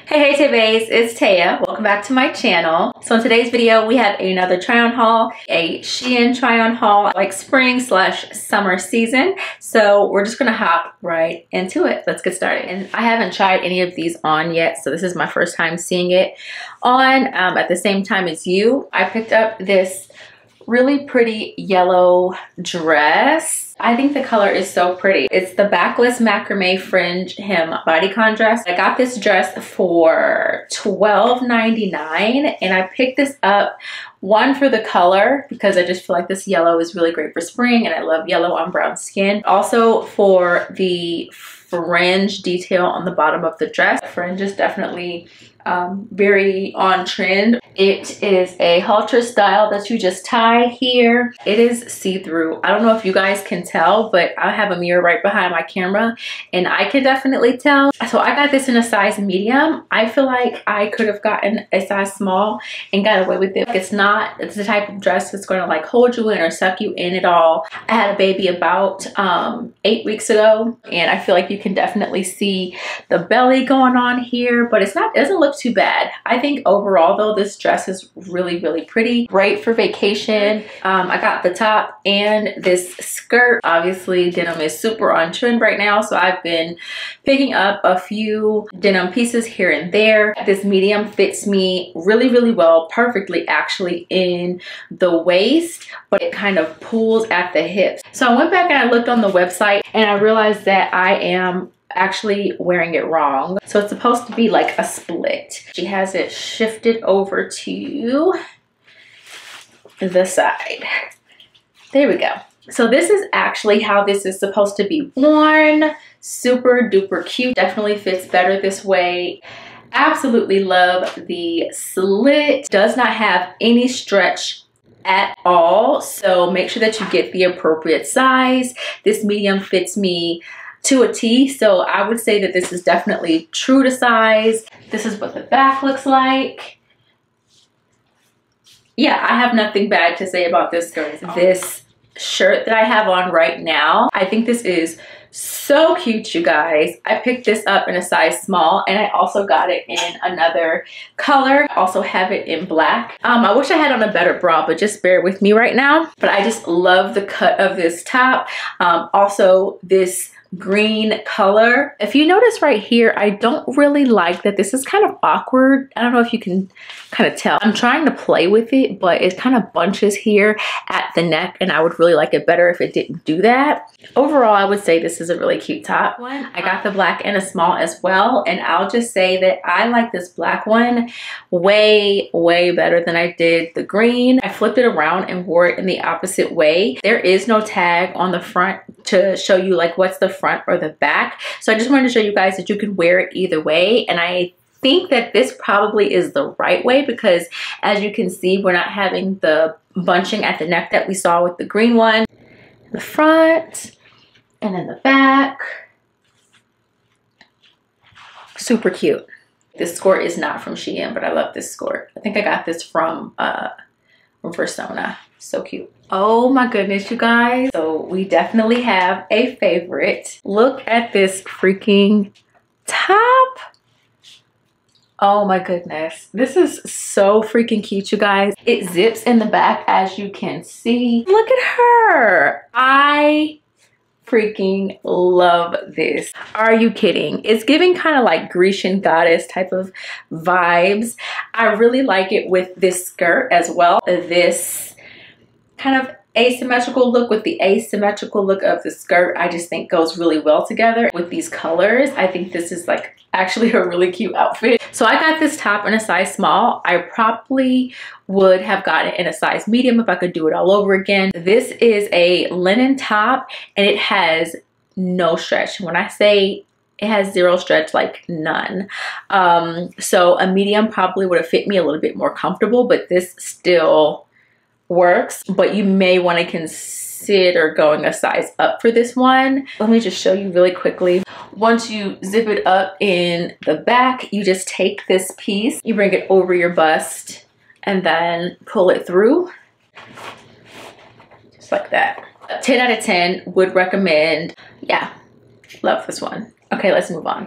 Hey TayBaes, it's Taya. Welcome back to my channel. So in today's video, we have another try on haul, a Shein try on haul, like spring / summer season. So we're just gonna hop right into it. Let's get started. And I haven't tried any of these on yet, so this is my first time seeing it on at the same time as you. I picked up this really pretty yellow dress. I think the color is so pretty. It's the Backless Macrame Fringe hem bodycon dress. I got this dress for $12.99 and I picked this up, one, for the color because I just feel like this yellow is really great for spring and I love yellow on brown skin. Also for the fringe detail on the bottom of the dress. Fringe is definitely very on trend. It is a halter style that you just tie here. It is see-through. I don't know if you guys can tell, but I have a mirror right behind my camera and I can definitely tell. So I got this in a size medium. I feel like I could have gotten a size small and got away with it. It's the type of dress that's going to like hold you in or suck you in at all. I had a baby about 8 weeks ago and I feel like you can definitely see the belly going on here, but it doesn't look too bad. I think overall though, this dress is really, really pretty. Great for vacation. I got the top and this skirt. Obviously denim is super on trend right now, so I've been picking up a few denim pieces here and there. This medium fits me really, really well, perfectly actually in the waist, but it kind of pulls at the hips. So I went back and I looked on the website and I realized that I am actually wearing it wrong. So it's supposed to be like a split. She has it shifted over to the side. There we go. So this is actually how this is supposed to be worn. Super duper cute. Definitely fits better this way. Absolutely love the slit. Does not have any stretch at all. So make sure that you get the appropriate size. This medium fits me to a T, so I would say that this is definitely true to size. This is what the back looks like. Yeah, I have nothing bad to say about this skirt. This shirt that I have on right now, I think this is so cute, you guys. I picked this up in a size small and I also got it in another color. I also have it in black. I wish I had on a better bra, but just bear with me right now. But I just love the cut of this top. Also this green color. If you notice right here, I don't really like that this is kind of awkward. I don't know if you can kind of tell. I'm trying to play with it, but it kind of bunches here at the neck and I would really like it better if it didn't do that. Overall, I would say this is a really cute top. I got the black in a small as well, and I'll just say that I like this black one way, way better than I did the green. I flipped it around and wore it in the opposite way. There is no tag on the front to show you like what's the front or the back. So I just wanted to show you guys that you can wear it either way. And I think that this probably is the right way because as you can see, we're not having the bunching at the neck that we saw with the green one. The front and then the back. Super cute. This skirt is not from Shein, but I love this skirt. I think I got this from Persona. So cute. Oh my goodness, you guys. So we definitely have a favorite. Look at this freaking top. Oh my goodness. This is so freaking cute, you guys. It zips in the back as you can see. Look at her. I freaking love this. Are you kidding? It's giving kind of like Grecian goddess type of vibes. I really like it with this skirt as well. This kind of asymmetrical look with the asymmetrical look of the skirt, I just think goes really well together with these colors. I think this is like actually a really cute outfit. So I got this top in a size small. I probably would have gotten it in a size medium if I could do it all over again. This is a linen top and it has no stretch. When I say it has zero stretch, like none. So a medium probably would have fit me a little bit more comfortable, but this still works. But you may want to consider going a size up for this one. Let me just show you really quickly. Once you zip it up in the back, you just take this piece, you bring it over your bust and then pull it through just like that. 10 out of 10 would recommend. Yeah, love this one. Okay, let's move on.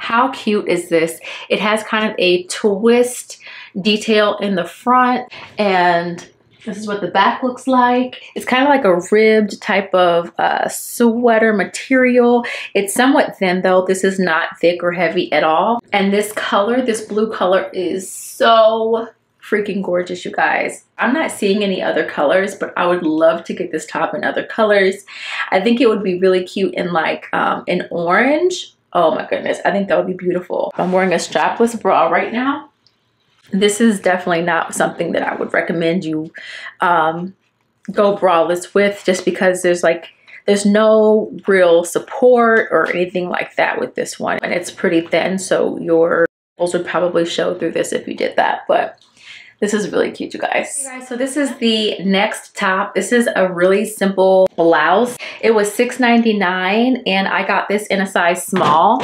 How cute is this? It has kind of a twist detail in the front, and this is what the back looks like. It's kind of like a ribbed type of sweater material. It's somewhat thin though. This is not thick or heavy at all. And this color, this blue color, is so freaking gorgeous, you guys. I'm not seeing any other colors, but I would love to get this top in other colors. I think it would be really cute in like an orange. Oh my goodness, I think that would be beautiful. I'm wearing a strapless bra right now. This is definitely not something that I would recommend you go braless with, just because there's no real support or anything like that with this one. And it's pretty thin, so your nipples would probably show through this if you did that. But this is really cute, you guys. Hey guys, so this is the next top. This is a really simple blouse. It was $6.99 and I got this in a size small.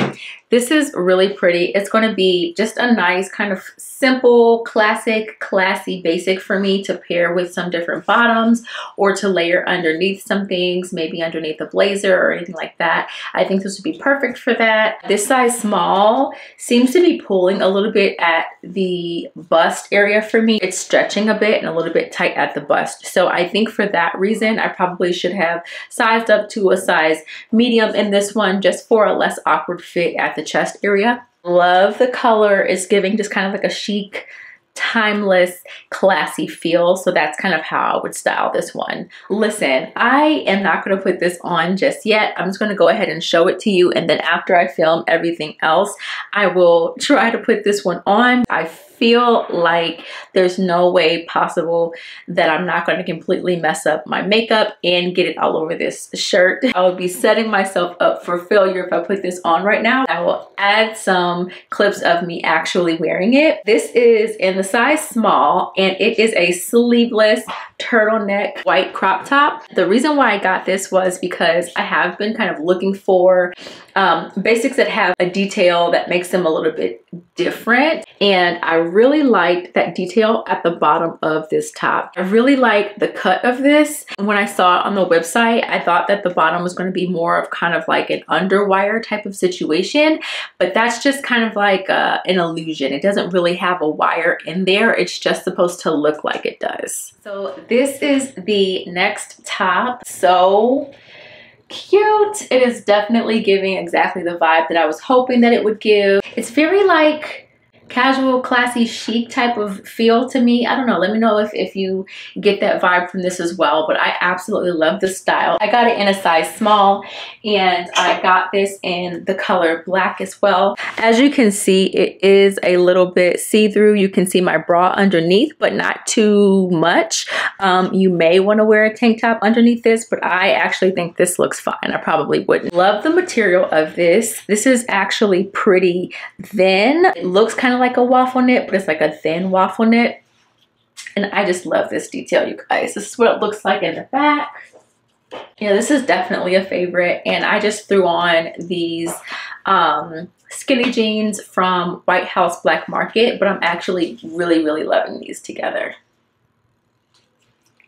This is really pretty. It's going to be just a nice kind of simple, classic, classy basic for me to pair with some different bottoms or to layer underneath some things, maybe underneath a blazer or anything like that. I think this would be perfect for that. This size small seems to be pulling a little bit at the bust area for me. It's stretching a bit and a little bit tight at the bust. So I think for that reason, I probably should have sized up to a size medium in this one, just for a less awkward fit at the chest area. Love the color. It's giving just kind of like a chic, timeless, classy feel. So that's kind of how I would style this one. Listen, I am not going to put this on just yet. I'm just going to go ahead and show it to you, and then after I film everything else, I will try to put this one on. I feel like there's no way possible that I'm not going to completely mess up my makeup and get it all over this shirt. I would be setting myself up for failure if I put this on right now. I will add some clips of me actually wearing it. This is in the size small, and it is a sleeveless turtleneck white crop top. The reason why I got this was because I have been kind of looking for basics that have a detail that makes them a little bit different, and I really liked that detail at the bottom of this top. I really like the cut of this. When I saw it on the website, I thought that the bottom was going to be more of kind of like an underwire type of situation, but that's just kind of like an illusion. It doesn't really have a wire in there. It's just supposed to look like it does. So this is the next top. So cute. It is definitely giving exactly the vibe that I was hoping that it would give. It's very like casual, classy, chic type of feel to me. I don't know. Let me know if you get that vibe from this as well, but I absolutely love the style. I got it in a size small, and I got this in the color black as well. As you can see, it is a little bit see-through. You can see my bra underneath, but not too much. You may want to wear a tank top underneath this, but I actually think this looks fine. I probably wouldn't. Love the material of this. This is actually pretty thin. It looks kind of like a waffle knit, but it's like a thin waffle knit, and I just love this detail, you guys. This is what it looks like in the back. Yeah, this is definitely a favorite, and I just threw on these skinny jeans from White House Black Market, but I'm actually really loving these together.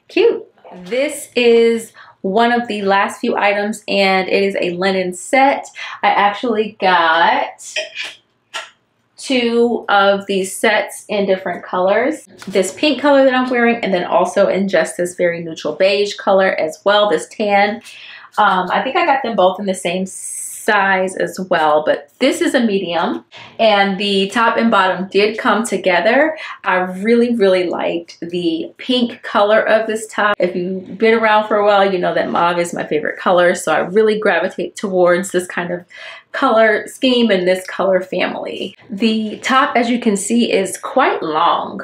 Cute. This is one of the last few items, and it is a linen set. I actually got two of these sets in different colors. This pink color that I'm wearing, and then also in just this very neutral beige color as well, this tan. I think I got them both in the same size as well, but this is a medium, and the top and bottom did come together. I really liked the pink color of this top. If you've been around for a while, you know that mauve is my favorite color, so I really gravitate towards this kind of color scheme and this color family. The top, as you can see, is quite long.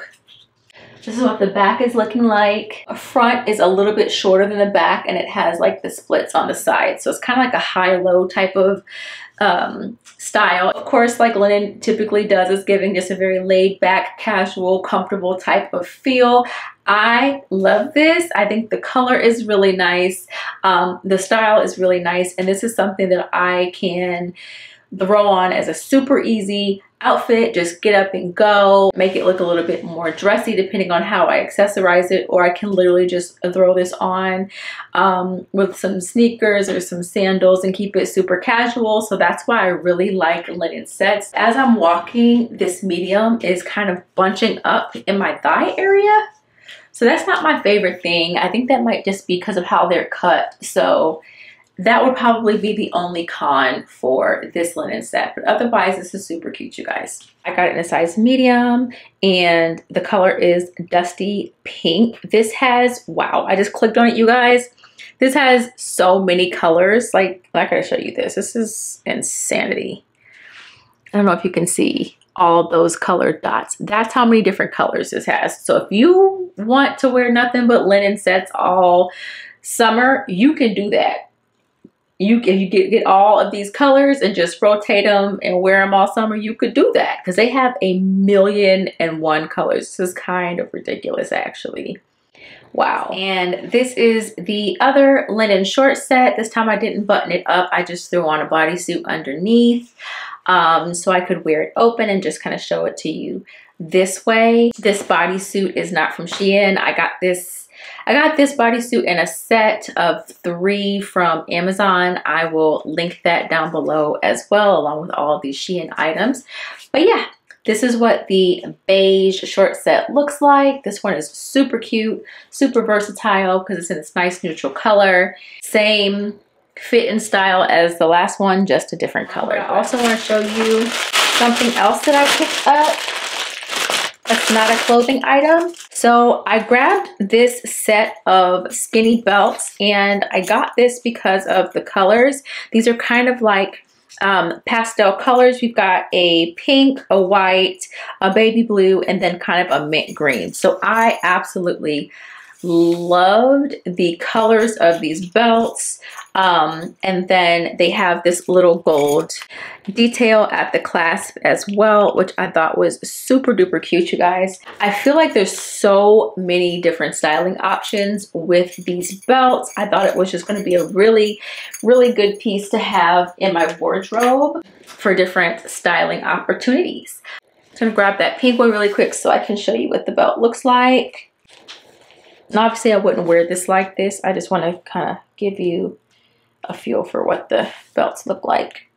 This is what the back is looking like. Front is a little bit shorter than the back, and it has like the splits on the side. So it's kind of like a high-low type of style. Of course, like linen typically does, is giving just a very laid back, casual, comfortable type of feel. I love this. I think the color is really nice. The style is really nice, and this is something that I can throw on as a super easy outfit, just get up and go, make it look a little bit more dressy depending on how I accessorize it, or I can literally just throw this on with some sneakers or some sandals and keep it super casual. So that's why I really like linen sets. As I'm walking, this medium is kind of bunching up in my thigh area. So that's not my favorite thing. I think that might just be because of how they're cut. So that would probably be the only con for this linen set. But otherwise, this is super cute, you guys. I got it in a size medium and the color is dusty pink. This has, wow, I just clicked on it, you guys. This has so many colors. Like I gotta show you this. This is insanity. I don't know if you can see all those colored dots. That's how many different colors this has. So if you want to wear nothing but linen sets all summer, you can do that. If you get all of these colors and just rotate them and wear them all summer, you could do that because they have 1,000,001 colors. This is kind of ridiculous, actually. Wow. And this is the other linen short set. This time I didn't button it up. I just threw on a bodysuit underneath so I could wear it open and just kind of show it to you this way. This bodysuit is not from Shein. I got this bodysuit in a set of 3 from Amazon. I will link that down below as well, along with all of these Shein items. But yeah, this is what the beige short set looks like. This one is super cute, super versatile because it's in this nice neutral color. Same fit and style as the last one, just a different color. I also want to show you something else that I picked up. That's not a clothing item. So I grabbed this set of skinny belts and I got this because of the colors. These are kind of like pastel colors. We've got a pink, a white, a baby blue, and then kind of a mint green. So I absolutely loved the colors of these belts. And then they have this little gold detail at the clasp as well, which I thought was super duper cute, you guys. I feel like there's so many different styling options with these belts. I thought it was just going to be a really, really good piece to have in my wardrobe for different styling opportunities. I'm going to grab that pink one really quick so I can show you what the belt looks like. And obviously I wouldn't wear this like this. I just want to kind of give you a feel for what the belts look like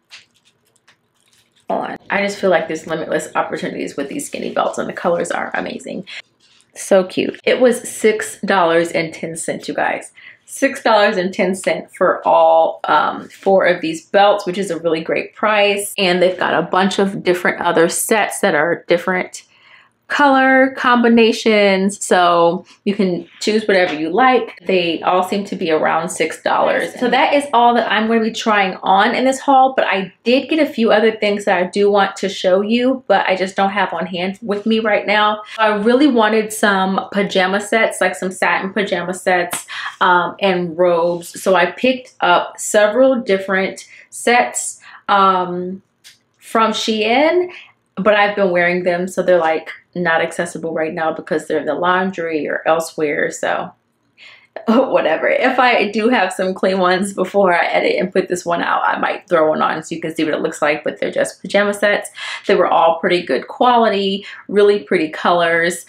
on. I just feel like there's limitless opportunities with these skinny belts and the colors are amazing. So cute. It was $6.10, you guys. $6.10 for all 4 of these belts, which is a really great price. And they've got a bunch of different other sets that are different color combinations, so you can choose whatever you like. They all seem to be around $6. So that is all that I'm going to be trying on in this haul, but I did get a few other things that I do want to show you, but I just don't have on hand with me right now. I really wanted some pajama sets, like some satin pajama sets and robes, so I picked up several different sets from Shein, but I've been wearing them, so they're like not accessible right now because they're in the laundry or elsewhere. So whatever. If I do have some clean ones before I edit and put this one out, I might throw one on so you can see what it looks like, but they're just pajama sets. They were all pretty good quality, really pretty colors.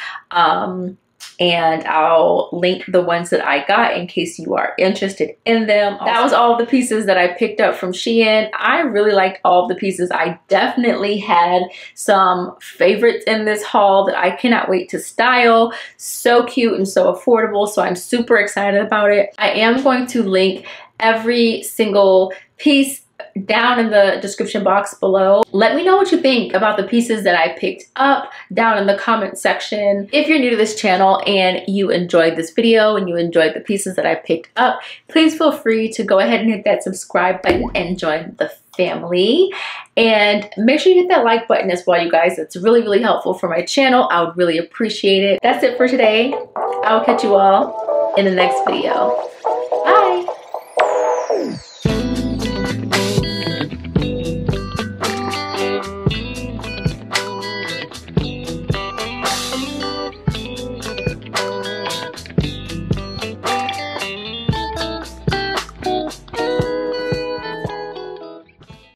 And I'll link the ones that I got in case you are interested in them. That was all the pieces that I picked up from Shein. I really liked all the pieces. I definitely had some favorites in this haul that I cannot wait to style. So cute and so affordable, so I'm super excited about it. I am going to link every single piece down in the description box below. Let me know what you think about the pieces that I picked up down in the comment section. If you're new to this channel and you enjoyed this video and you enjoyed the pieces that I picked up, please feel free to go ahead and hit that subscribe button and join the family. And make sure you hit that like button as well, you guys. It's really, really helpful for my channel. I would really appreciate it. That's it for today. I will catch you all in the next video.